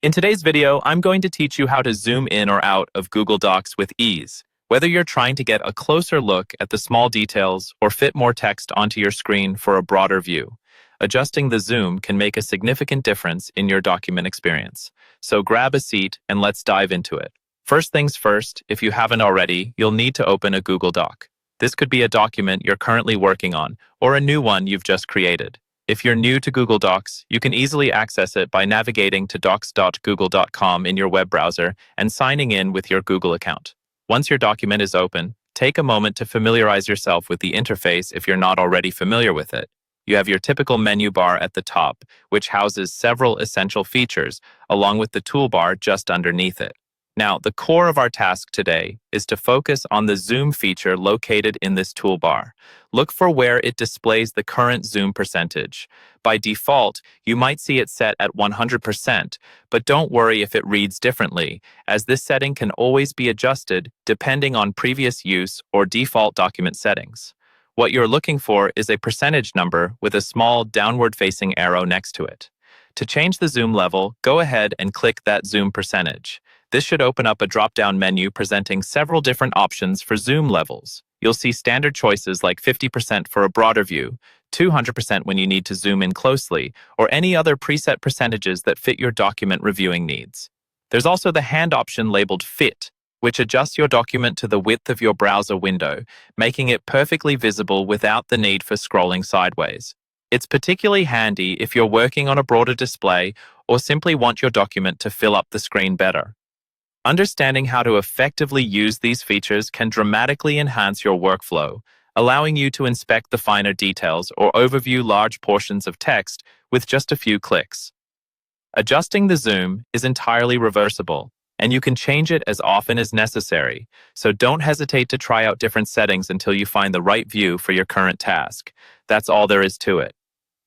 In today's video, I'm going to teach you how to zoom in or out of Google Docs with ease. Whether you're trying to get a closer look at the small details or fit more text onto your screen for a broader view, adjusting the zoom can make a significant difference in your document experience. So grab a seat and let's dive into it. First things first, if you haven't already, you'll need to open a Google Doc. This could be a document you're currently working on or a new one you've just created. If you're new to Google Docs, you can easily access it by navigating to docs.google.com in your web browser and signing in with your Google account. Once your document is open, take a moment to familiarize yourself with the interface if you're not already familiar with it. You have your typical menu bar at the top, which houses several essential features, along with the toolbar just underneath it. Now, the core of our task today is to focus on the zoom feature located in this toolbar. Look for where it displays the current zoom percentage. By default, you might see it set at 100%, but don't worry if it reads differently, as this setting can always be adjusted depending on previous use or default document settings. What you're looking for is a percentage number with a small downward-facing arrow next to it. To change the zoom level, go ahead and click that zoom percentage. This should open up a drop-down menu presenting several different options for zoom levels. You'll see standard choices like 50% for a broader view, 200% when you need to zoom in closely, or any other preset percentages that fit your document reviewing needs. There's also the hand option labeled Fit, which adjusts your document to the width of your browser window, making it perfectly visible without the need for scrolling sideways. It's particularly handy if you're working on a broader display or simply want your document to fill up the screen better. Understanding how to effectively use these features can dramatically enhance your workflow, allowing you to inspect the finer details or overview large portions of text with just a few clicks. Adjusting the zoom is entirely reversible, and you can change it as often as necessary, so don't hesitate to try out different settings until you find the right view for your current task. That's all there is to it.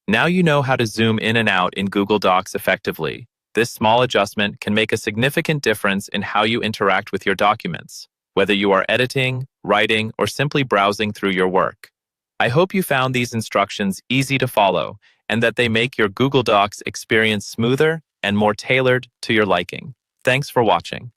Now you know how to zoom in and out in Google Docs effectively. This small adjustment can make a significant difference in how you interact with your documents, whether you are editing, writing, or simply browsing through your work. I hope you found these instructions easy to follow and that they make your Google Docs experience smoother and more tailored to your liking. Thanks for watching.